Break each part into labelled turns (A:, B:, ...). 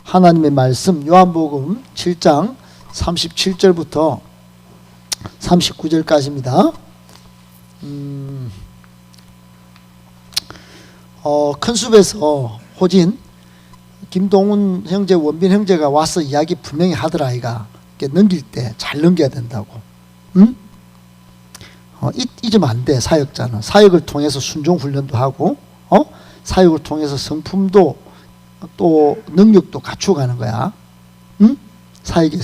A: 하나님의 말씀 요한복음 7장 37절부터 39절까지입니다. 큰 숲에서 호진 김동훈 형제, 원빈 형제가 와서 이야기 분명히 하더라. 아이가 넘길 때 잘 넘겨야 된다고. 응? 잊으면 안 돼. 사역자는 사역을 통해서 순종 훈련도 하고, 사역을 통해서 성품도 또 능력도 갖추어가는 거야. 응? 사역의,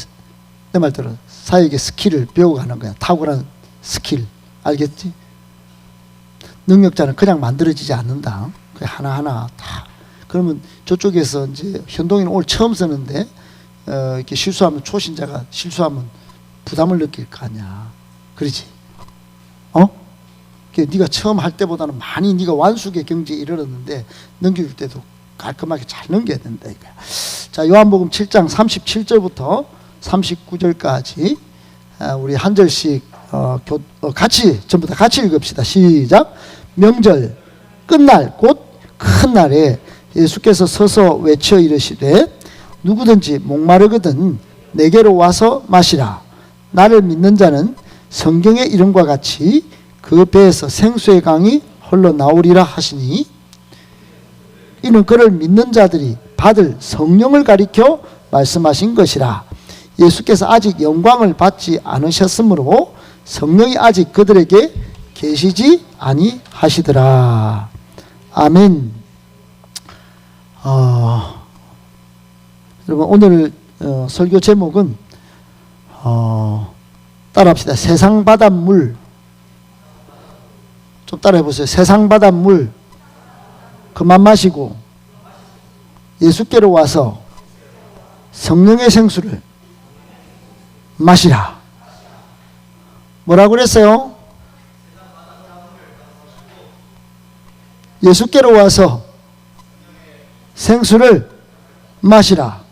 A: 내 말 들어, 사역의 스킬을 배워가는 거야. 탁월한 스킬, 알겠지? 능력자는 그냥 만들어지지 않는다. 그 하나하나 다. 그러면 저쪽에서 이제 현동이는 오늘 처음 쓰는데 이렇게 실수하면, 초신자가 실수하면 부담을 느낄 거 아니야. 그러지? 네가 처음 할 때보다는 많이 네가 완숙의 경지에 이르렀는데 넘길 때도 깔끔하게 잘 넘겨야 된다 이거야. 자, 요한복음 7장 37절부터 39절까지 우리 한 절씩 같이 전부 다 같이 읽읍시다. 시작. 명절 끝날 곧 큰 날에 예수께서 서서 외쳐 이르시되 누구든지 목마르거든 내게로 와서 마시라. 나를 믿는 자는 성경의 이름과 같이 그 배에서 생수의 강이 흘러나오리라 하시니, 이는 그를 믿는 자들이 받을 성령을 가리켜 말씀하신 것이라. 예수께서 아직 영광을 받지 않으셨으므로 성령이 아직 그들에게 계시지 아니하시더라. 아멘. 여러분 오늘 설교 제목은 따라합시다. 세상 바닷물. 좀 따라해보세요. 세상 바닷물 그만 마시고 예수께로 와서 성령의 생수를 마시라. 뭐라고 그랬어요? 예수께로 와서 생수를 마시라.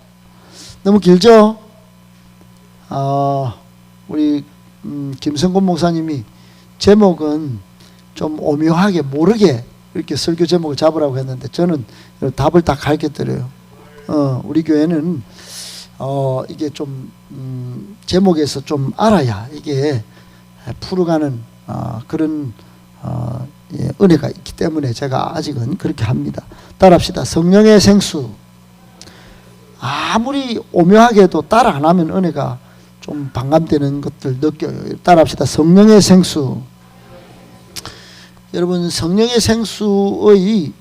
A: 너무 길죠? 우리 김성곤 목사님이 제목은 좀 오묘하게 모르게 이렇게 설교 제목을 잡으라고 했는데 저는 답을 다 가르쳐드려요. 우리 교회는 이게 좀 제목에서 좀 알아야 이게 풀어가는 그런 은혜가 있기 때문에 제가 아직은 그렇게 합니다. 따라합시다. 성령의 생수. 아무리 오묘하게도 따라 안 하면 은혜가 좀 반감되는 것들 느껴요. 따라합시다. 성령의 생수. 여러분 성령의 생수의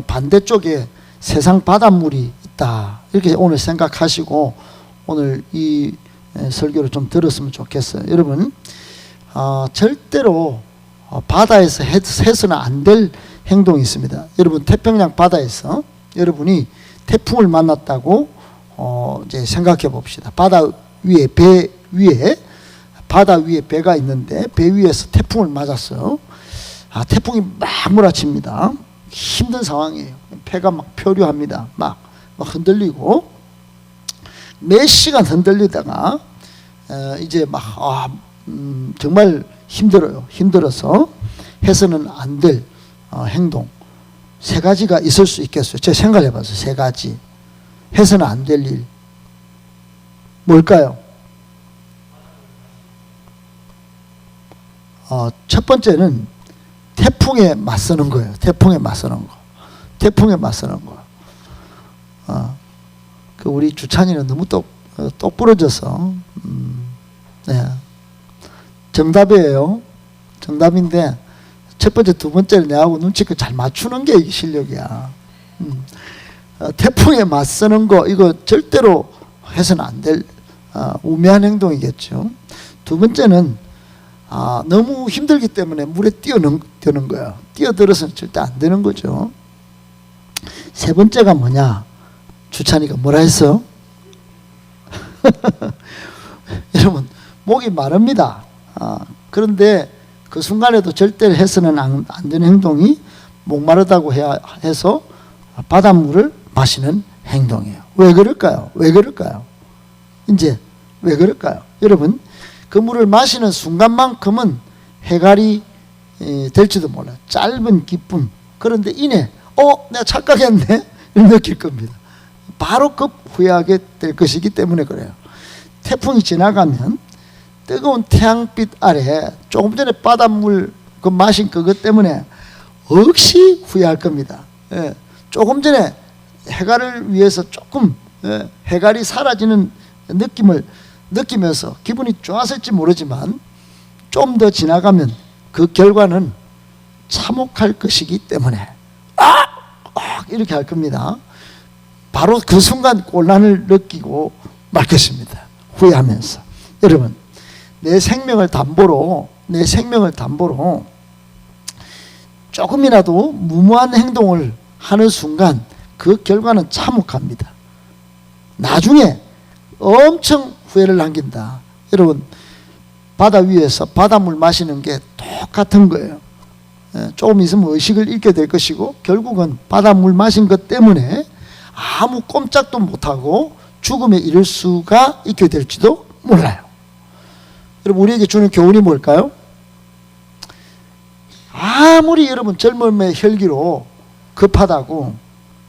A: 반대쪽에 세상 바닷물이 있다. 이렇게 오늘 생각하시고 오늘 이 설교를 좀 들었으면 좋겠어요. 여러분 절대로 바다에서 해서는 안 될 행동이 있습니다. 여러분 태평양 바다에서 여러분이 태풍을 만났다고 이제 생각해 봅시다. 바다 위에 배 위에 바다 위에 배가 있는데 배 위에서 태풍을 맞았어요. 태풍이 막 몰아칩니다. 힘든 상황이에요. 배가 막 표류합니다. 막 흔들리고 몇 시간 흔들리다가 이제 막 정말 힘들어요. 힘들어서 해서는 안 될 행동 세 가지가 있을 수 있겠어요. 제가 생각해 봤어요. 세 가지 해서는 안 될 일 뭘까요? 첫 번째는 태풍에 맞서는 거예요. 태풍에 맞서는 거. 태풍에 맞서는 거. 그 우리 주찬이는 너무 똑부러져서 네. 정답이에요. 정답인데 첫 번째, 두 번째를 내하고 눈치껏 잘 맞추는 게 이게 실력이야. 태풍에 맞서는 거 이거 절대로 해서는 안 될 우매한 행동이겠죠. 두 번째는 너무 힘들기 때문에 물에 뛰어드는 거야. 뛰어들어서는 절대 안 되는 거죠. 세 번째가 뭐냐? 주찬이가 뭐라 했어? 여러분 목이 마릅니다. 그런데 그 순간에도 절대 해서는 안 되는 행동이 목마르다고 해서 바닷물을 마시는 행동이에요. 왜 그럴까요? 왜 그럴까요? 이제 왜 그럴까요? 여러분 그 물을 마시는 순간만큼은 해갈이 될지도 몰라요. 짧은 기쁨. 그런데 이내 내가 착각했네 이렇게 느낄 겁니다. 바로 급 후회하게 될 것이기 때문에 그래요. 태풍이 지나가면 뜨거운 태양빛 아래 조금 전에 바닷물 그 마신 그것 때문에 억시 후회할 겁니다. 예, 조금 전에 해갈을 위해서 조금 해갈이 사라지는 느낌을 느끼면서 기분이 좋았을지 모르지만 좀 더 지나가면 그 결과는 참혹할 것이기 때문에 이렇게 할 겁니다. 바로 그 순간 곤란을 느끼고 말 것입니다. 후회하면서. 여러분, 내 생명을 담보로 조금이라도 무모한 행동을 하는 순간 그 결과는 참혹합니다. 나중에 엄청 후회를 남긴다. 여러분, 바다 위에서 바닷물 마시는 게 똑같은 거예요. 조금 있으면 의식을 잃게 될 것이고 결국은 바닷물 마신 것 때문에 아무 꼼짝도 못하고 죽음에 이를 수가 있게 될지도 몰라요. 여러분, 우리에게 주는 교훈이 뭘까요? 아무리 여러분 젊음의 혈기로 급하다고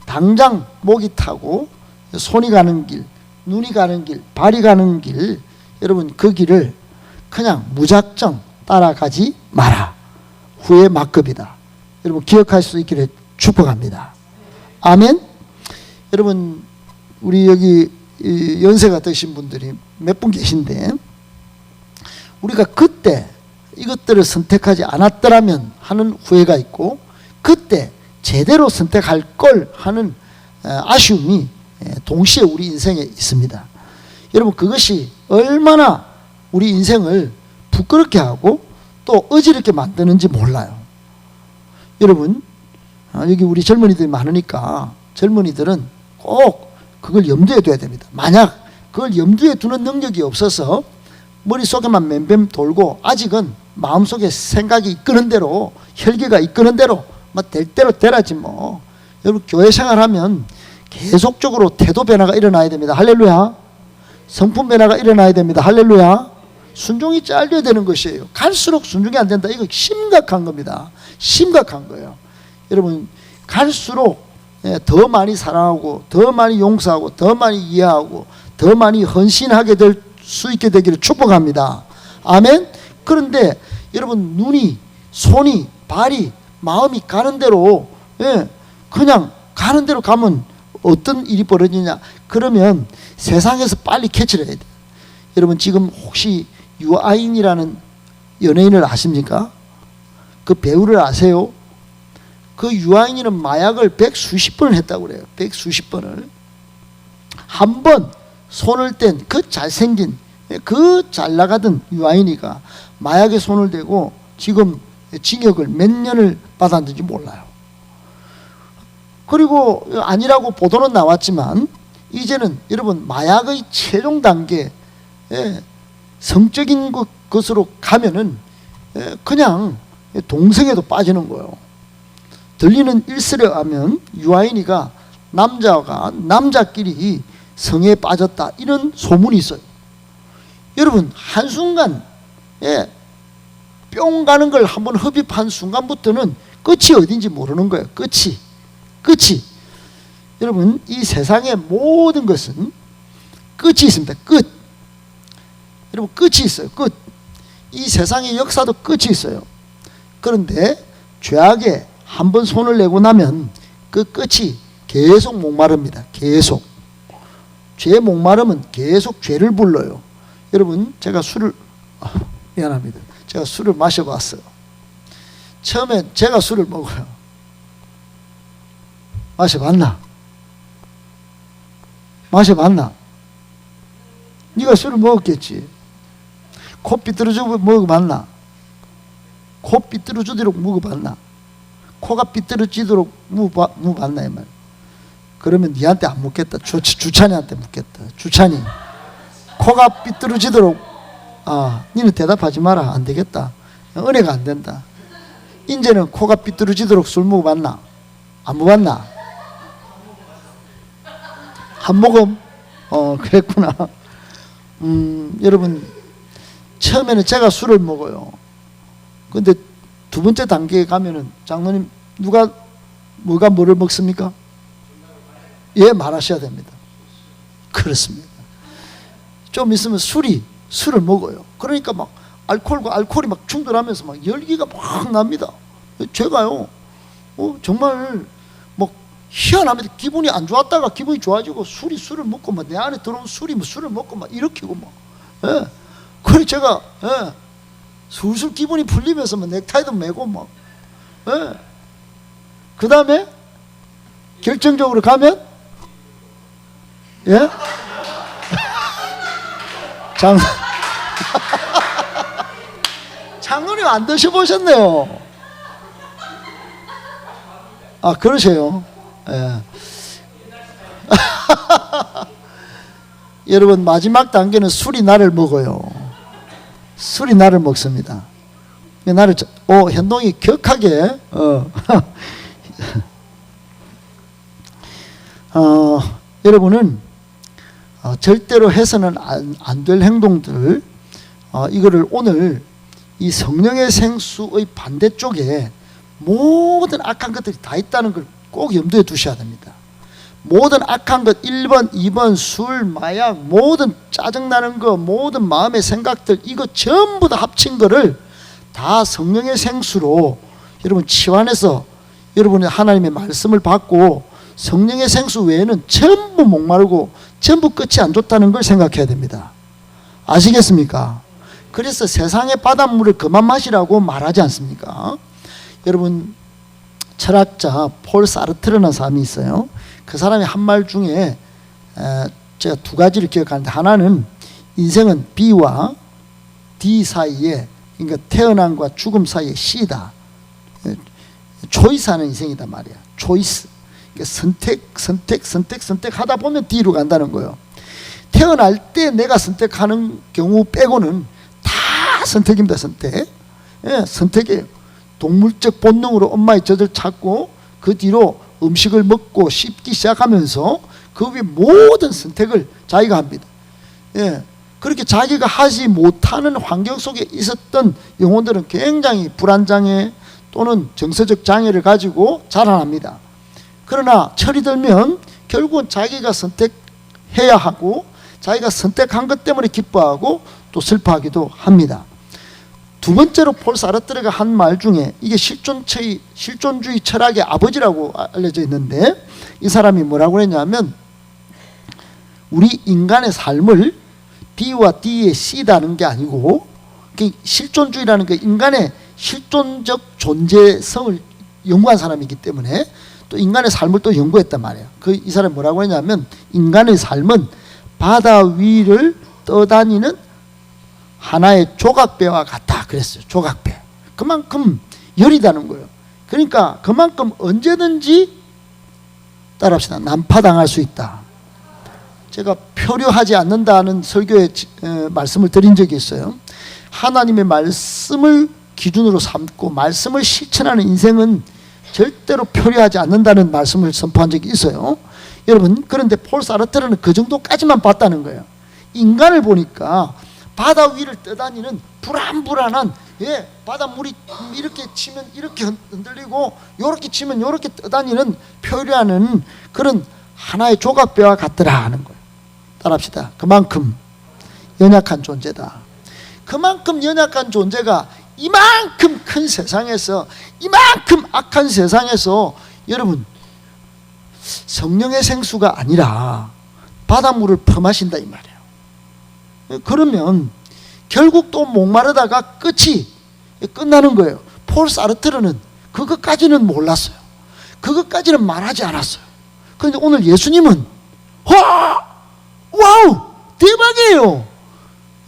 A: 당장 목이 타고 손이 가는 길, 눈이 가는 길, 발이 가는 길, 여러분 그 길을 그냥 무작정 따라가지 마라. 후회 막급이다. 여러분 기억할 수 있기를 축복합니다. 아멘. 여러분, 우리 여기 연세가 드신 분들이 몇 분 계신데 우리가 그때 이것들을 선택하지 않았더라면 하는 후회가 있고 그때 제대로 선택할 걸 하는 아쉬움이 동시에 우리 인생에 있습니다. 여러분, 그것이 얼마나 우리 인생을 부끄럽게 하고 또 어지럽게 만드는지 몰라요. 여러분, 여기 우리 젊은이들이 많으니까 젊은이들은 꼭 그걸 염두에 둬야 됩니다. 만약 그걸 염두에 두는 능력이 없어서 머릿속에만 맴맴 돌고 아직은 마음속에 생각이 이끄는 대로 혈기가 이끄는 대로 될 대로 되라지 뭐. 여러분, 교회 생활하면 계속적으로 태도 변화가 일어나야 됩니다. 할렐루야. 성품 변화가 일어나야 됩니다. 할렐루야. 순종이 잘려야 되는 것이에요. 갈수록 순종이 안 된다. 이거 심각한 겁니다. 심각한 거예요. 여러분, 갈수록 더 많이 사랑하고 더 많이 용서하고 더 많이 이해하고 더 많이 헌신하게 될 수 있게 되기를 축복합니다. 아멘. 그런데 여러분, 눈이, 손이, 발이, 마음이 가는 대로 그냥 가는 대로 가면 어떤 일이 벌어지냐? 그러면 세상에서 빨리 캐치를 해야 돼요. 여러분, 지금 혹시 유아인이라는 연예인을 아십니까? 그 배우를 아세요? 그 유아인이는 마약을 100수십 번을 했다고 그래요. 100수십 번을. 한 번 손을 뗀 그 잘생긴 그 잘나가던 유아인이가 마약에 손을 대고 지금 징역을 몇 년을 받았는지 몰라요. 그리고 아니라고 보도는 나왔지만 이제는 여러분 마약의 최종 단계 성적인 것으로 가면은 그냥 동성애도 빠지는 거예요. 들리는 일설에 하면 유아인이가 남자가 남자끼리 성에 빠졌다 이런 소문이 있어요. 여러분, 한순간 뿅 가는 걸 한번 흡입한 순간부터는 끝이 어딘지 모르는 거예요. 끝이. 여러분, 이 세상의 모든 것은 끝이 있습니다. 끝. 여러분, 끝이 있어요. 끝. 이 세상의 역사도 끝이 있어요. 그런데 죄악에 한번 손을 내고 나면 그 끝이 계속 목마릅니다. 계속. 죄 목마르면 계속 죄를 불러요. 여러분, 제가 미안합니다. 제가 술을 마셔봤어요. 처음에 제가 술을 먹어요. 마셔봤나? 네가 술을 먹었겠지. 코 삐뚤어지고 먹어봤나? 코 삐뚤어지도록 먹어봤나? 코가 삐뚤어지도록 먹어봤나 이 말. 그러면 니한테 안 묻겠다. 주찬이한테 묻겠다. 주찬이, 코가 삐뚤어지도록 니는 대답하지 마라. 안 되겠다. 은혜가 안 된다. 이제는 코가 삐뚤어지도록 술 먹어봤나? 안 먹어봤나? 한 모금? 그랬구나. 여러분, 처음에는 제가 술을 먹어요. 근데 두 번째 단계에 가면은 장로님, 뭐가 뭐를 먹습니까? 예, 말하셔야 됩니다. 그렇습니다. 좀 있으면 술을 먹어요. 그러니까 막 알코올과 알코올이 막 충돌하면서 막 열기가 막 납니다. 제가요, 정말 뭐 희한합니다. 기분이 안 좋았다가 기분이 좋아지고 술을 먹고 막 내 안에 들어온 술이 뭐 술을 먹고 막 일으키고 막. 예. 그래 제가 술술 기분이 풀리면서 막 넥타이도 매고 막. 예. 그 다음에 결정적으로 가면 예? 장로님 안 드셔보셨네요. 아, 그러세요. 예. 여러분, 마지막 단계는 술이 나를 먹어요. 술이 나를 먹습니다. 현동이 격하게 여러분은 절대로 해서는 안 될 행동들, 이거를 오늘 이 성령의 생수의 반대쪽에 모든 악한 것들이 다 있다는 걸 꼭 염두에 두셔야 됩니다. 모든 악한 것 1번, 2번 술, 마약, 모든 짜증나는 거, 모든 마음의 생각들, 이거 전부 다 합친 거를 다 성령의 생수로 여러분 치환해서 여러분이 하나님의 말씀을 받고 성령의 생수 외에는 전부 목마르고 전부 끝이 안 좋다는 걸 생각해야 됩니다. 아시겠습니까? 그래서 세상의 바닷물을 그만 마시라고 말하지 않습니까? 여러분, 철학자 폴 사르트르라는 사람이 있어요. 그 사람이 한 말 중에 제가 두 가지를 기억하는데, 하나는 인생은 B와 D 사이에, 그러니까 태어남과 죽음 사이에 C다. 초이스하는 인생이다 말이야. 초이스. 선택 하다 보면 D로 간다는 거예요. 태어날 때 내가 선택하는 경우 빼고는 다 선택입니다. 선택. 예, 선택이에요. 동물적 본능으로 엄마의 젖을 찾고 그 뒤로 음식을 먹고 씹기 시작하면서 그 위에 모든 선택을 자기가 합니다. 예, 그렇게 자기가 하지 못하는 환경 속에 있었던 영혼들은 굉장히 불안장애 또는 정서적 장애를 가지고 자라납니다. 그러나 철이 들면 결국은 자기가 선택해야 하고 자기가 선택한 것 때문에 기뻐하고 또 슬퍼하기도 합니다. 두 번째로 폴 사르트르가 한 말 중에, 이게 실존주의 철학의 아버지라고 알려져 있는데, 이 사람이 뭐라고 했냐면, 우리 인간의 삶을 B와 D의 C다는 게 아니고, 실존주의라는 게 인간의 실존적 존재성을 연구한 사람이기 때문에 또 인간의 삶을 또 연구했단 말이에요. 이 사람이 뭐라고 했냐면, 인간의 삶은 바다 위를 떠다니는 하나의 조각배와 같다 그랬어요. 조각배. 그만큼 열이다는 거예요. 그러니까 그만큼 언제든지 따라합시다. 난파당할 수 있다. 제가 표류하지 않는다는 설교에 말씀을 드린 적이 있어요. 하나님의 말씀을 기준으로 삼고 말씀을 실천하는 인생은 절대로 표류하지 않는다는 말씀을 선포한 적이 있어요. 여러분, 그런데 폴 사르트르는 그 정도까지만 봤다는 거예요. 인간을 보니까 바다 위를 떠다니는 불안한, 예, 바닷물이 이렇게 치면 이렇게 흔들리고 요렇게 치면 요렇게 떠다니는 표류하는 그런 하나의 조각배와 같더라 하는 거예요. 따라합시다. 그만큼 연약한 존재다. 그만큼 연약한 존재가 이만큼 큰 세상에서, 이만큼 악한 세상에서 여러분 성령의 생수가 아니라 바닷물을 퍼마신다 이 말이에요. 그러면 결국 또 목마르다가 끝이 끝나는 거예요. 폴 사르트르는 그것까지는 몰랐어요. 그것까지는 말하지 않았어요. 그런데 오늘 예수님은 와우 대박이에요.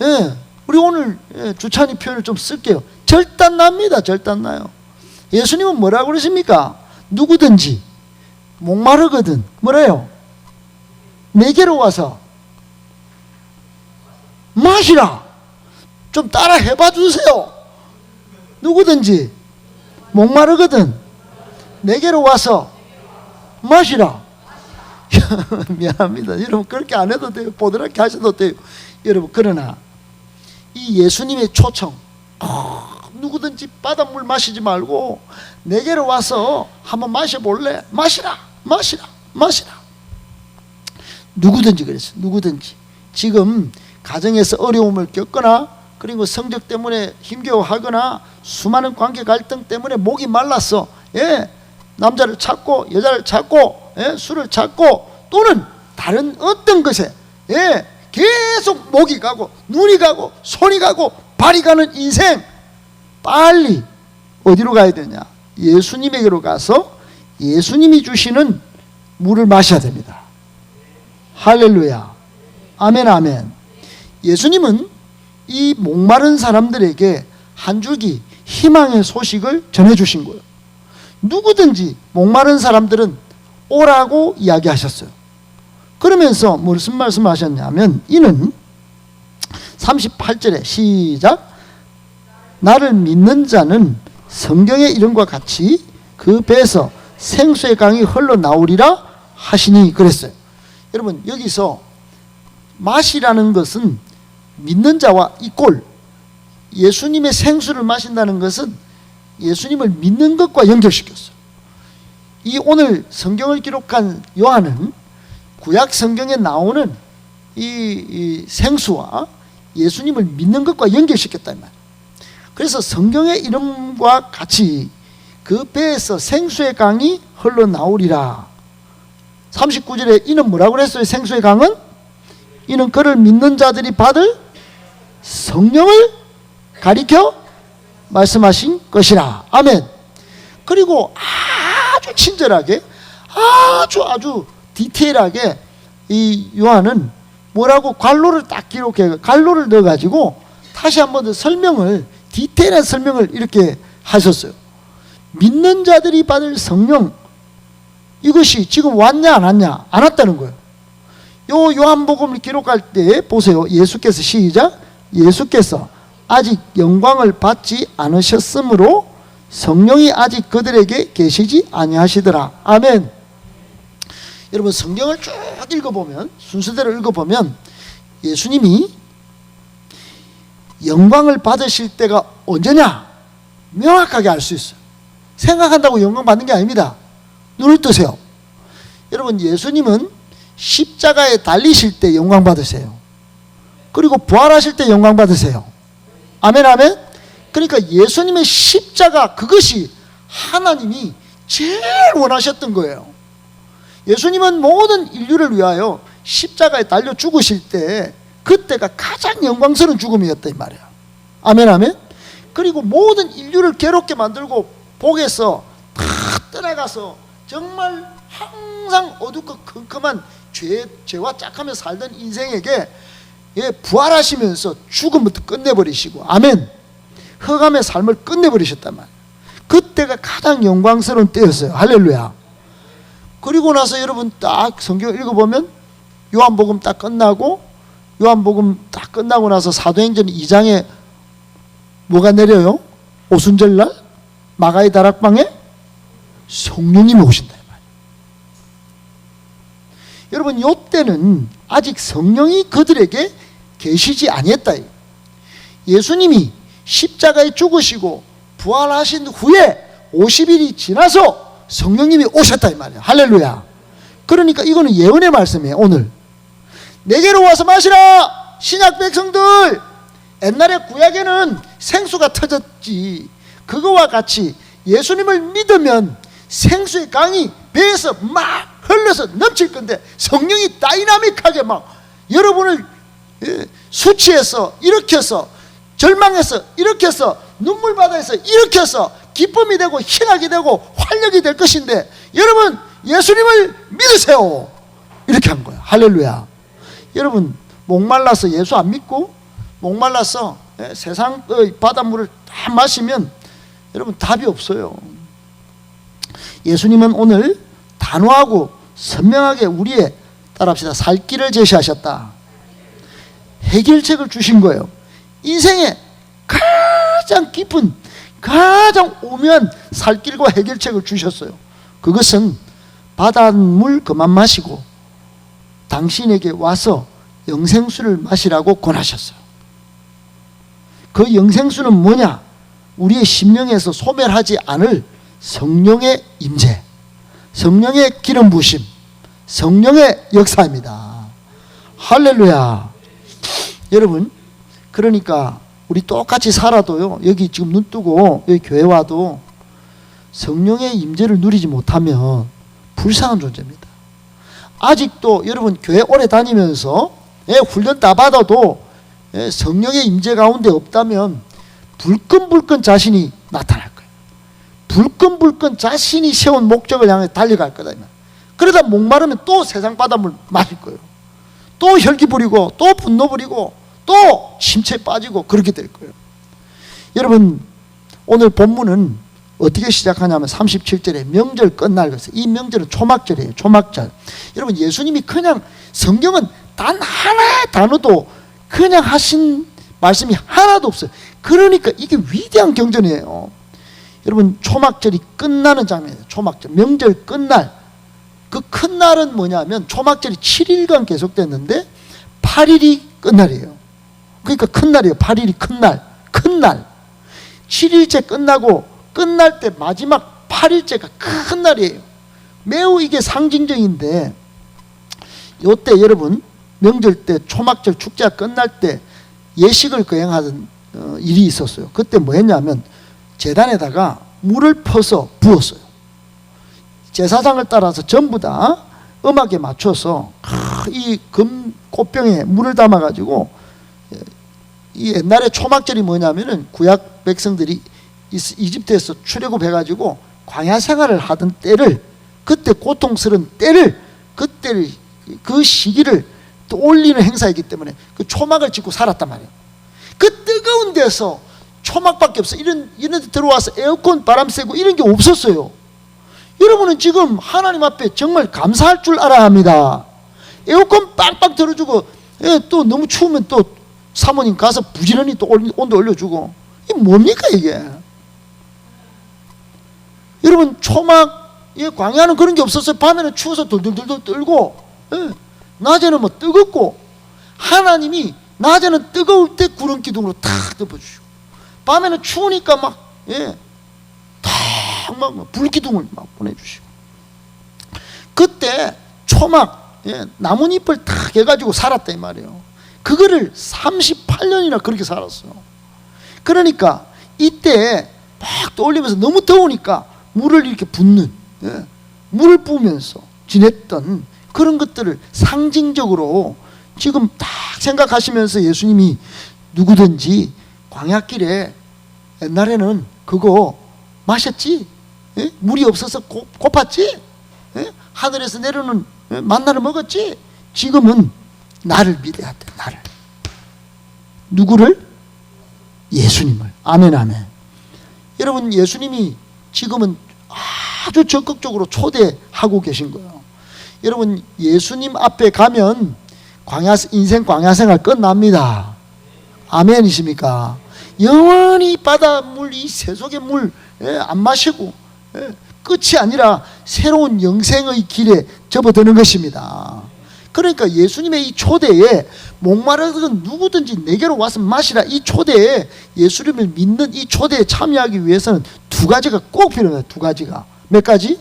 A: 예, 우리 오늘 주찬이 표현을 좀 쓸게요. 절단납니다. 절단나요. 예수님은 뭐라고 그러십니까? 누구든지 목마르거든 뭐래요? 내게로 와서 마시라. 좀 따라 해봐 주세요. 누구든지 목마르거든 내게로 와서 마시라. 미안합니다. 여러분 그렇게 안 해도 돼요. 보드랍게 하셔도 돼요. 여러분 그러나 이 예수님의 초청, 누구든지 바닷물 마시지 말고 내게로 와서 한번 마셔볼래? 마시라. 누구든지 그랬어요. 누구든지. 지금 가정에서 어려움을 겪거나 그리고 성적 때문에 힘겨워하거나 수많은 관계 갈등 때문에 목이 말랐어. 예, 남자를 찾고 여자를 찾고 술을 찾고 또는 다른 어떤 것에 계속 목이 가고 눈이 가고 손이 가고 발이 가는 인생, 빨리 어디로 가야 되냐? 예수님에게로 가서 예수님이 주시는 물을 마셔야 됩니다. 할렐루야. 아멘 아멘. 예수님은 이 목마른 사람들에게 한 줄기 희망의 소식을 전해주신 거예요. 누구든지 목마른 사람들은 오라고 이야기하셨어요. 그러면서 무슨 말씀하셨냐면 이는 38절에 시작, 나를 믿는 자는 성경의 이름과 같이 그 배에서 생수의 강이 흘러나오리라 하시니 그랬어요. 여러분, 여기서 마시라는 것은 믿는 자와 이꼴, 예수님의 생수를 마신다는 것은 예수님을 믿는 것과 연결시켰어요. 이 오늘 성경을 기록한 요한은 구약 성경에 나오는 이 생수와 예수님을 믿는 것과 연결시켰단 말이에요. 그래서 성경의 이름과 같이 그 배에서 생수의 강이 흘러나오리라. 39절에 이는 뭐라고 그랬어요? 생수의 강은? 이는 그를 믿는 자들이 받을 성령을 가리켜 말씀하신 것이라. 아멘. 그리고 아주 친절하게 아주 디테일하게 이 요한은 뭐라고 관로를 딱 기록해, 관로를 넣어가지고 다시 한 번 더 설명을, 디테일한 설명을 이렇게 하셨어요. 믿는 자들이 받을 성령, 이것이 지금 왔냐 안 왔냐? 안 왔다는 거예요. 요 요한복음을 기록할 때 보세요. 예수께서 시작, 예수께서 아직 영광을 받지 않으셨으므로 성령이 아직 그들에게 계시지 아니하시더라. 아멘. 여러분, 성경을 쭉 읽어보면, 순서대로 읽어보면 예수님이 영광을 받으실 때가 언제냐? 명확하게 알 수 있어요. 생각한다고 영광 받는 게 아닙니다. 눈을 뜨세요. 여러분, 예수님은 십자가에 달리실 때 영광 받으세요. 그리고 부활하실 때 영광 받으세요. 아멘 아멘. 그러니까 예수님의 십자가, 그것이 하나님이 제일 원하셨던 거예요. 예수님은 모든 인류를 위하여 십자가에 달려 죽으실 때 그때가 가장 영광스러운 죽음이었다 이 말이야. 아멘 아멘. 그리고 모든 인류를 괴롭게 만들고 복에서 다 떠나가서 정말 항상 어둡고 컴컴한 죄와 짝하며 살던 인생에게 부활하시면서 죽음부터 끝내버리시고, 아멘, 흑암의 삶을 끝내버리셨단 말이에요. 그때가 가장 영광스러운 때였어요. 할렐루야. 그리고 나서 여러분 딱 성경 읽어보면 요한복음 딱 끝나고, 요한복음 딱 끝나고 나서 사도행전 2장에 뭐가 내려요? 오순절날 마가의 다락방에 성령님이 오신다 이 말이에요. 여러분, 요때는 아직 성령이 그들에게 계시지 아니했다. 예수님이 십자가에 죽으시고 부활하신 후에 50일이 지나서 성령님이 오셨다 이 말이에요. 할렐루야. 그러니까 이거는 예언의 말씀이에요. 오늘 내게로 와서 마시라. 신약 백성들, 옛날에 구약에는 생수가 터졌지. 그거와 같이 예수님을 믿으면 생수의 강이 배에서 막 흘러서 넘칠 건데, 성령이 다이나믹하게 막 여러분을 수치해서 일으켜서, 절망해서 일으켜서, 눈물바다에서 일으켜서 기쁨이 되고 희락이 되고 활력이 될 것인데, 여러분 예수님을 믿으세요. 이렇게 한 거예요. 할렐루야. 여러분, 목말라서 예수 안 믿고 목말라서 세상의 바닷물을 다 마시면 여러분 답이 없어요. 예수님은 오늘 단호하고 선명하게 우리의, 따라합시다, 살 길을 제시하셨다. 해결책을 주신 거예요. 인생의 가장 깊은, 가장 오묘한 살 길과 해결책을 주셨어요. 그것은 바닷물 그만 마시고 당신에게 와서 영생수를 마시라고 권하셨어요. 그 영생수는 뭐냐? 우리의 심령에서 소멸하지 않을 성령의 임재, 성령의 기름 부으심, 성령의 역사입니다. 할렐루야. 여러분, 그러니까 우리 똑같이 살아도요, 여기 지금 눈 뜨고 여기 교회 와도 성령의 임재를 누리지 못하면 불쌍한 존재입니다. 아직도 여러분 교회 오래 다니면서 훈련 다 받아도 성령의 임재 가운데 없다면 불끈불끈 자신이 나타날 거예요. 불끈불끈 자신이 세운 목적을 향해 달려갈 거다. 그러다 목마르면 또 세상 바닷물 마실 거예요. 또 혈기 부리고 또 분노 부리고 또 심체에 빠지고 그렇게 될 거예요. 여러분, 오늘 본문은 어떻게 시작하냐면 37절에 명절 끝날 것을, 이 명절은 초막절이에요. 초막절. 여러분, 예수님이 그냥, 성경은 단 하나의 단어도 그냥 하신 말씀이 하나도 없어요. 그러니까 이게 위대한 경전이에요. 여러분, 초막절이 끝나는 장면이에요. 초막절, 명절 끝날. 그 큰 날은 뭐냐면 초막절이 7일간 계속됐는데 8일이 끝날이에요. 그러니까 큰 날이에요. 8일이 큰 날. 큰 날. 7일째 끝나고 끝날 때 마지막 8일째가 큰 날이에요. 매우 이게 상징적인데, 요때 여러분, 명절 때 초막절 축제가 끝날 때 예식을 거행하던 일이 있었어요. 그때 뭐 했냐면 제단에다가 물을 퍼서 부었어요. 제사장을 따라서 전부 다 음악에 맞춰서 이 금 꽃병에 물을 담아가지고, 이 옛날에 초막절이 뭐냐면은 구약 백성들이 이집트에서 출애굽해가지고 광야 생활을 하던 때를, 그때 고통스러운 때를, 그때를, 그 시기를 또 올리는 행사이기 때문에 그 초막을 짓고 살았단 말이에요. 그 뜨거운 데서 초막밖에 없어. 이런 데 들어와서 에어컨 바람 쐬고 이런 게 없었어요. 여러분은 지금 하나님 앞에 정말 감사할 줄 알아야 합니다. 에어컨 빵빵 틀어주고, 또 너무 추우면 또 사모님 가서 부지런히 또 온도 올려주고, 이게 뭡니까 이게? 여러분, 초막, 광야는 그런 게 없었어요. 밤에는 추워서 돌돌돌 떨고, 낮에는 뭐 뜨겁고, 하나님이 낮에는 뜨거울 때 구름 기둥으로 탁 덮어주시고, 밤에는 추우니까 막 불기둥을 막 보내주시고, 그때 초막 나뭇잎을 탁 해가지고 살았다 이 말이에요. 그거를 38년이나 그렇게 살았어요. 그러니까 이때 막 떠올리면서 너무 더우니까 물을 이렇게 붓는, 물을 부으면서 지냈던 그런 것들을 상징적으로 지금 딱 생각하시면서 예수님이 누구든지 광야길에 옛날에는 그거 마셨지? 물이 없어서 고팠지? 하늘에서 내려오는 만나를 먹었지? 지금은 나를 믿어야 돼. 나를. 누구를? 예수님을. 아멘 아멘. 여러분, 예수님이 지금은 아주 적극적으로 초대하고 계신 거예요. 여러분, 예수님 앞에 가면 인생 광야생활 끝납니다. 아멘이십니까? 영원히 바닷물, 이 세속의 물 안 마시고 끝이 아니라 새로운 영생의 길에 접어드는 것입니다. 그러니까 예수님의 이 초대에 목마르던 누구든지 내게로 와서 마시라, 이 초대에, 예수님을 믿는 이 초대에 참여하기 위해서는 두 가지가 꼭 필요합니다. 두 가지가. 몇 가지?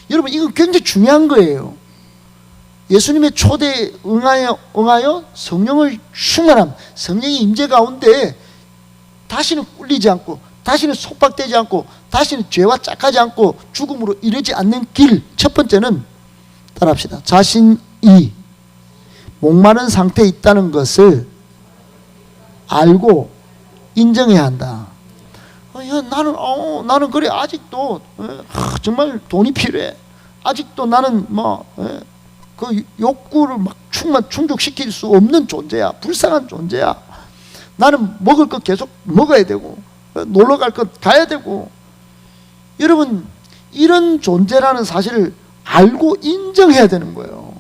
A: 여러분, 이건 굉장히 중요한 거예요. 예수님의 초대에 응하여 성령을 충만함, 성령의 임재 가운데 다시는 꿀리지 않고, 다시는 속박되지 않고, 다시는 죄와 짝하지 않고 죽음으로 이르지 않는 길. 첫 번째는 따라합시다. 자신이 목마른 상태에 있다는 것을 알고 인정해야 한다. 나는 그래, 아직도 정말 돈이 필요해. 아직도 나는 그 욕구를 막 충족시킬 수 없는 존재야. 불쌍한 존재야. 나는 먹을 것 계속 먹어야 되고, 놀러 갈 것 가야 되고. 여러분, 이런 존재라는 사실을 알고 인정해야 되는 거예요.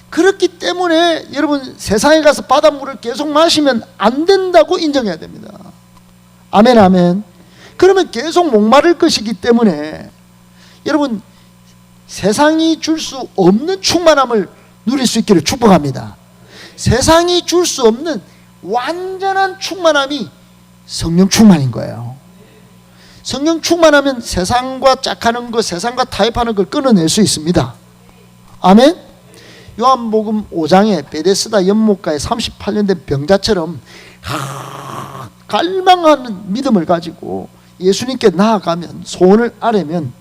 A: 그렇기 때문에 여러분, 세상에 가서 바닷물을 계속 마시면 안 된다고 인정해야 됩니다. 아멘 아멘. 그러면 계속 목마를 것이기 때문에 여러분, 세상이 줄 수 없는 충만함을 누릴 수 있기를 축복합니다. 세상이 줄 수 없는 완전한 충만함이 성령 충만인 거예요. 성령 충만하면 세상과 짝하는 것, 세상과 타협하는 걸 끊어낼 수 있습니다. 아멘. 요한복음 5장에 베데스다 연못가에 38년 된 병자처럼 갈망하는 믿음을 가지고 예수님께 나아가면, 소원을 아뢰면,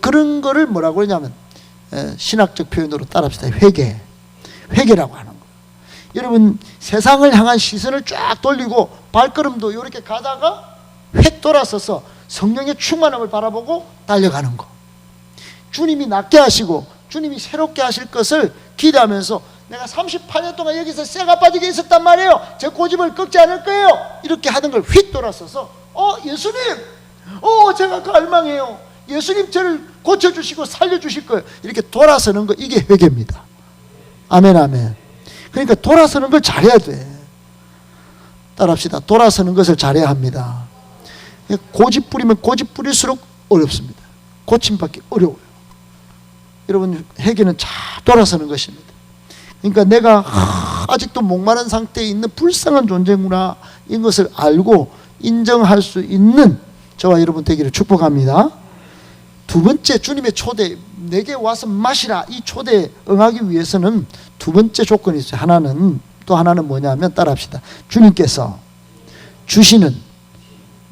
A: 그런 거를 뭐라고 그러냐면 신학적 표현으로 따라합시다. 회개라고 하는 거예요. 여러분, 세상을 향한 시선을 쫙 돌리고 발걸음도 이렇게 가다가 획 돌아서서 성령의 충만함을 바라보고 달려가는 거. 주님이 낫게 하시고 주님이 새롭게 하실 것을 기대하면서, 내가 38년 동안 여기서 쇠가 빠지게 있었단 말이에요, 제 고집을 꺾지 않을 거예요, 이렇게 하는 걸 휙 돌아서서 예수님, 제가 갈망해요, 예수님 저를 고쳐주시고 살려주실 거예요, 이렇게 돌아서는 거, 이게 회개입니다. 아멘 아멘. 그러니까 돌아서는 걸 잘해야 돼. 따라합시다. 돌아서는 것을 잘해야 합니다. 고집 부리면 고집 부릴수록 어렵습니다. 고침받기 어려워요. 여러분, 회개는 잘 돌아서는 것입니다. 그러니까 내가 아직도 목마른 상태에 있는 불쌍한 존재구나, 이것을 알고 인정할 수 있는 저와 여러분 되기를 축복합니다. 두 번째, 주님의 초대, 내게 와서 마시라, 이 초대에 응하기 위해서는 두 번째 조건이 있어요. 또 하나는 뭐냐면, 따라합시다. 주님께서 주시는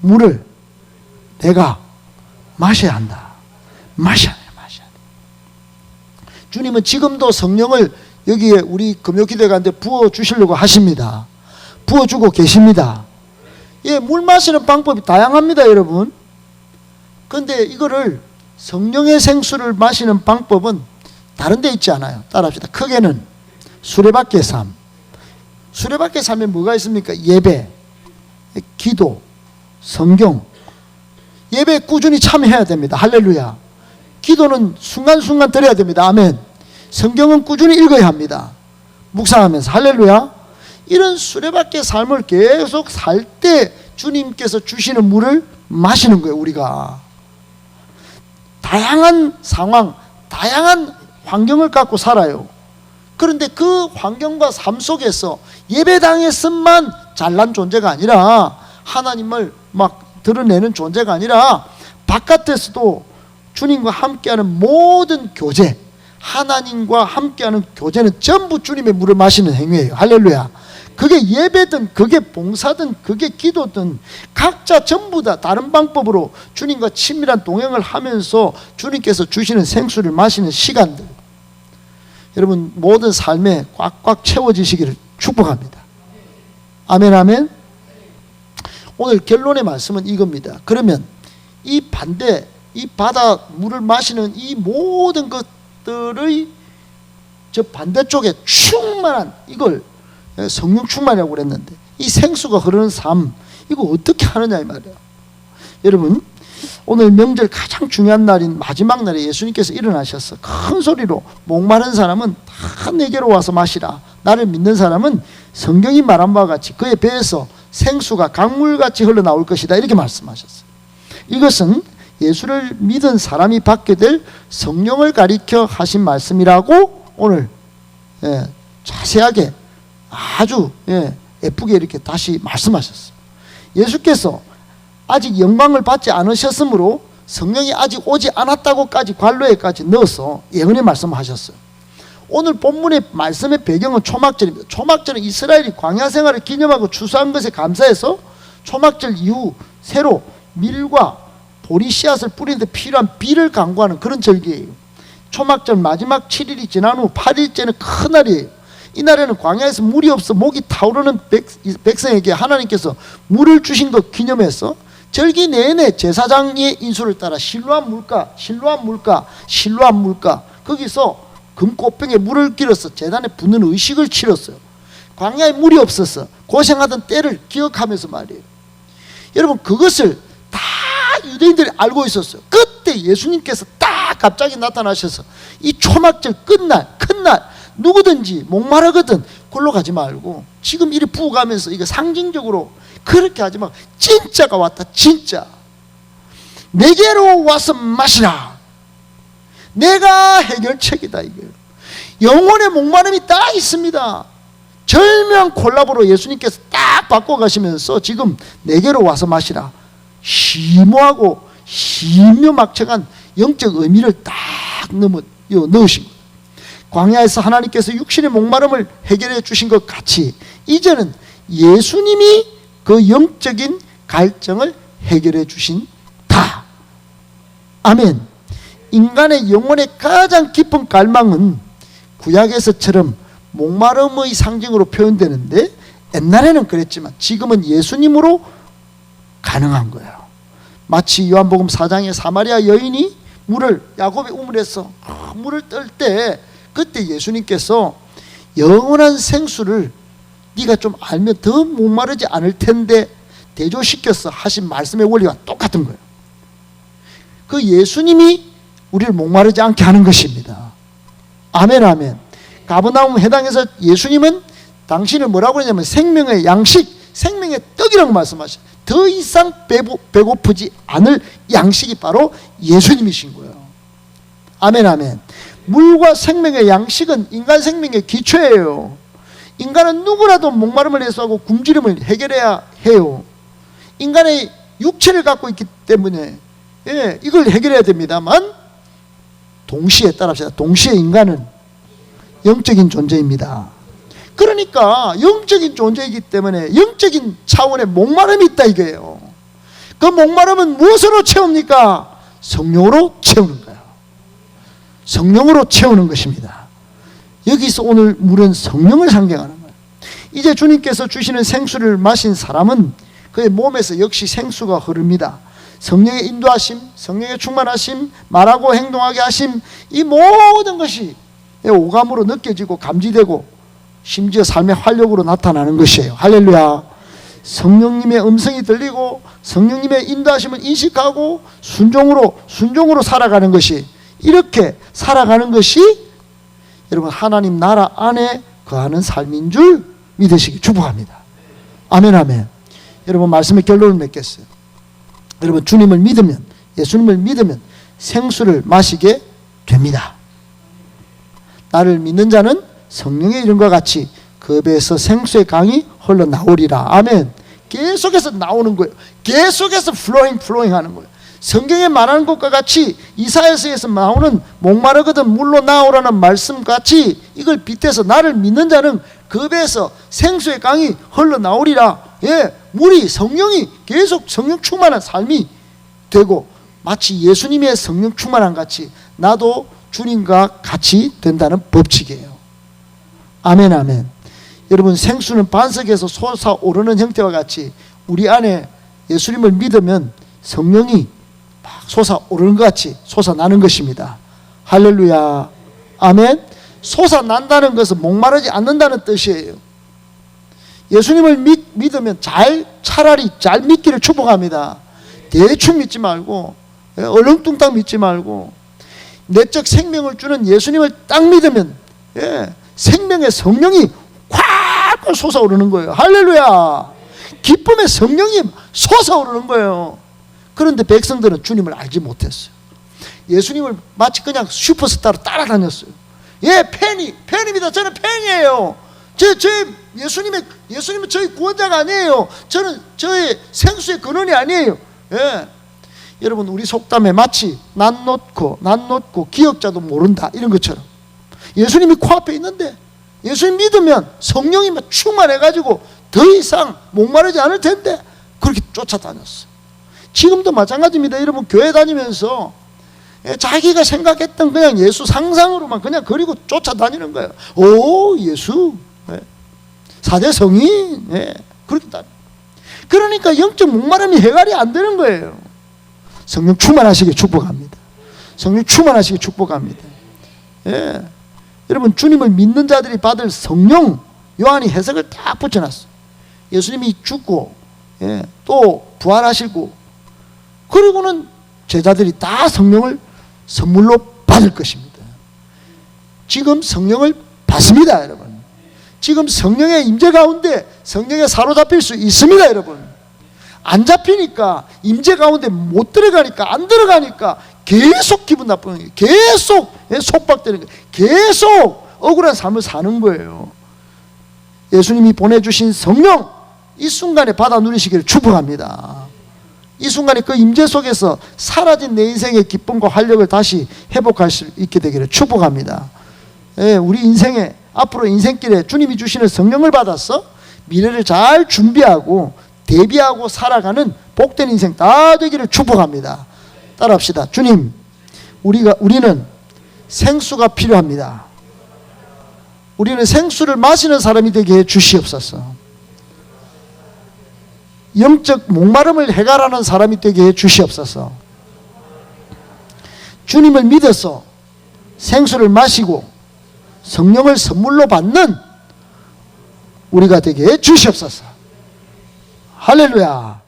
A: 물을 내가 마셔야 한다. 마셔야 돼. 주님은 지금도 성령을 여기에 우리 금요기도회 가는데 부어주시려고 하십니다. 부어주고 계십니다. 물 마시는 방법이 다양합니다, 여러분. 그런데 이거를, 성령의 생수를 마시는 방법은 다른 데 있지 않아요. 따라합시다. 크게는 수레바퀴의 삶. 수레바퀴의 삶에 뭐가 있습니까? 예배, 기도, 성경. 예배에 꾸준히 참여해야 됩니다. 할렐루야. 기도는 순간순간 드려야 됩니다. 아멘. 성경은 꾸준히 읽어야 합니다. 묵상하면서. 할렐루야. 이런 수레바퀴의 삶을 계속 살 때 주님께서 주시는 물을 마시는 거예요, 우리가. 다양한 상황, 다양한 환경을 갖고 살아요. 그런데 그 환경과 삶 속에서 예배당에서만 잘난 존재가 아니라, 하나님을 막 드러내는 존재가 아니라, 바깥에서도 주님과 함께하는 모든 교제, 하나님과 함께하는 교제는 전부 주님의 물을 마시는 행위예요. 할렐루야. 그게 예배든 그게 봉사든 그게 기도든 각자 전부 다 다른 방법으로 주님과 친밀한 동행을 하면서 주님께서 주시는 생수를 마시는 시간들, 여러분 모든 삶에 꽉꽉 채워지시기를 축복합니다. 아멘 아멘. 오늘 결론의 말씀은 이겁니다. 그러면 이 반대, 이 바다 물을 마시는 이 모든 것들의 저 반대쪽에 충만한, 이걸 성령 충만이라고 그랬는데, 이 생수가 흐르는 삶, 이거 어떻게 하느냐 이 말이에요. 여러분, 오늘 명절 가장 중요한 날인 마지막 날에 예수님께서 일어나셨어. 큰 소리로 목마른 사람은 다 내게로 와서 마시라. 나를 믿는 사람은 성경이 말한 바와 같이 그의 배에서 생수가 강물같이 흘러나올 것이다, 이렇게 말씀하셨어요. 이것은 예수를 믿은 사람이 받게 될 성령을 가리켜 하신 말씀이라고 오늘 자세하게 아주 예쁘게 이렇게 다시 말씀하셨어요. 예수께서 아직 영광을 받지 않으셨으므로 성령이 아직 오지 않았다고까지 관로에까지 넣어서 예언의 말씀하셨어요. 오늘 본문의 말씀의 배경은 초막절입니다. 초막절은 이스라엘이 광야 생활을 기념하고 추수한 것에 감사해서 초막절 이후 새로 밀과 보리 씨앗을 뿌리는데 필요한 비를 간구하는 그런 절기예요. 초막절 마지막 7일이 지난 후 8일째는 큰 날이에요. 이 날에는 광야에서 물이 없어 목이 타오르는 백성에게 하나님께서 물을 주신 것 기념해서 절기 내내 제사장의 인수를 따라 실로암 물가 거기서 금꽃병에 물을 길어서 제단에 붓는 의식을 치렀어요. 광야에 물이 없어서 고생하던 때를 기억하면서 말이에요. 여러분, 그것을 다 유대인들이 알고 있었어요. 그때 예수님께서 딱 갑자기 나타나셔서 이 초막절 끝날 큰날 누구든지 목마르거든 굴러 가지 말고 지금 이리 부어가면서, 이거 상징적으로 그렇게 하지 말고 진짜가 왔다. 진짜 내게로 와서 마시라. 내가 해결책이다. 이게 영혼의 목마름이 딱 있습니다. 절묘한 콜라보로 예수님께서 딱 바꿔가시면서 지금 내게로 와서 마시라, 심오하고 신묘막측한 영적 의미를 딱 넣으신 거예요. 광야에서 하나님께서 육신의 목마름을 해결해 주신 것 같이 이제는 예수님이 그 영적인 갈증을 해결해 주신다. 아멘. 인간의 영혼의 가장 깊은 갈망은 구약에서처럼 목마름의 상징으로 표현되는데 옛날에는 그랬지만 지금은 예수님으로 가능한 거예요. 마치 요한복음 4장에 사마리아 여인이 야곱의 우물에서 물을 뜰 때 그때 예수님께서 영원한 생수를 네가 좀 알면 더 목마르지 않을 텐데 대조시켜서 하신 말씀의 원리와 똑같은 거예요. 그 예수님이 우리를 목마르지 않게 하는 것입니다. 아멘 아멘. 가버나움 해당에서 예수님은 당신을 뭐라고 그러냐면 생명의 양식, 생명의 떡이라고 말씀하셔요. 더 이상 배고프지 않을 양식이 바로 예수님이신 거예요. 아멘 아멘. 물과 생명의 양식은 인간 생명의 기초예요. 인간은 누구라도 목마름을 해소하고 굶주림을 해결해야 해요. 인간의 육체를 갖고 있기 때문에 이걸 해결해야 됩니다만 동시에 따라합시다. 동시에 인간은 영적인 존재입니다. 그러니까 영적인 존재이기 때문에 영적인 차원의 목마름이 있다 이거예요. 그 목마름은 무엇으로 채웁니까? 성령으로 채우는 거예요. 성령으로 채우는 것입니다. 여기서 오늘 물은 성령을 상징하는 거예요. 이제 주님께서 주시는 생수를 마신 사람은 그의 몸에서 역시 생수가 흐릅니다. 성령의 인도하심, 성령의 충만하심, 말하고 행동하게 하심, 이 모든 것이 오감으로 느껴지고 감지되고 심지어 삶의 활력으로 나타나는 것이에요. 할렐루야. 성령님의 음성이 들리고 성령님의 인도하심을 인식하고 순종으로 살아가는 것이, 이렇게 살아가는 것이 여러분 하나님 나라 안에 거하는 삶인 줄 믿으시기 축복합니다. 아멘 아멘. 여러분 말씀의 결론을 맺겠어요. 여러분 주님을 믿으면, 예수님을 믿으면 생수를 마시게 됩니다. 나를 믿는 자는 성령의 이름과 같이 그 배에서 생수의 강이 흘러나오리라. 아멘. 계속해서 나오는 거예요. 계속해서 플로잉 하는 거예요. 성경에 말하는 것과 같이 이사야서에서 나오는 목마르거든 물로 나오라는 말씀 같이 이걸 빗대서 나를 믿는 자는 그 배에서 생수의 강이 흘러나오리라. 물이, 성령이 계속 성령 충만한 삶이 되고 마치 예수님의 성령 충만한 같이 나도 주님과 같이 된다는 법칙이에요. 아멘 아멘. 여러분 생수는 반석에서 솟아오르는 형태와 같이 우리 안에 예수님을 믿으면 성령이 막 솟아오르는 것 같이 솟아나는 것입니다. 할렐루야. 아멘. 솟아난다는 것은 목마르지 않는다는 뜻이에요. 예수님을 믿으면 차라리 잘 믿기를 축복합니다. 대충 믿지 말고 얼렁뚱땅 믿지 말고 내적 생명을 주는 예수님을 딱 믿으면 생명의 성령이 콱 솟아오르는 거예요. 할렐루야. 기쁨의 성령이 솟아오르는 거예요. 그런데 백성들은 주님을 알지 못했어요. 예수님을 마치 그냥 슈퍼스타로 따라다녔어요. 팬입니다. 저는 팬이에요. 예수님은 저희 구원자가 아니에요. 저는 저의 생수의 근원이 아니에요. 여러분 우리 속담에 마치 난 놓고 기억자도 모른다 이런 것처럼 예수님이 코앞에 있는데 예수님 믿으면 성령이 막 충만해가지고 더 이상 목마르지 않을 텐데 그렇게 쫓아다녔어요. 지금도 마찬가지입니다. 여러분 교회 다니면서 자기가 생각했던 그냥 예수 상상으로만 그냥 그리고 쫓아다니는 거예요. 오 예수, 사제성인, 그렇게 다니. 그러니까 영적 목마름이 해결이 안 되는 거예요. 성령 충만하시게 축복합니다. 성령 충만하시게 축복합니다. 여러분 주님을 믿는 자들이 받을 성령, 요한이 해석을 딱 붙여놨어요. 예수님이 죽고 또 부활하시고 그리고는 제자들이 다 성령을 선물로 받을 것입니다. 지금 성령을 받습니다. 여러분 지금 성령의 임재 가운데 성령에 사로잡힐 수 있습니다. 여러분 안 잡히니까 임재 가운데 못 들어가니까 안 들어가니까 계속 기분 나쁘는 거예요. 계속 속박되는 거예요. 계속 억울한 삶을 사는 거예요. 예수님이 보내주신 성령 이 순간에 받아 누리시기를 축복합니다. 이 순간에 그 임재 속에서 사라진 내 인생의 기쁨과 활력을 다시 회복할 수 있게 되기를 축복합니다. 우리 인생에 앞으로 인생길에 주님이 주시는 성령을 받아서 미래를 잘 준비하고 대비하고 살아가는 복된 인생 다 되기를 축복합니다. 따라합시다. 주님, 우리는 생수가 필요합니다. 우리는 생수를 마시는 사람이 되게 해 주시옵소서. 영적 목마름을 해결하는 사람이 되게 해 주시옵소서. 주님을 믿어서 생수를 마시고 성령을 선물로 받는 우리가 되게 해 주시옵소서. 할렐루야.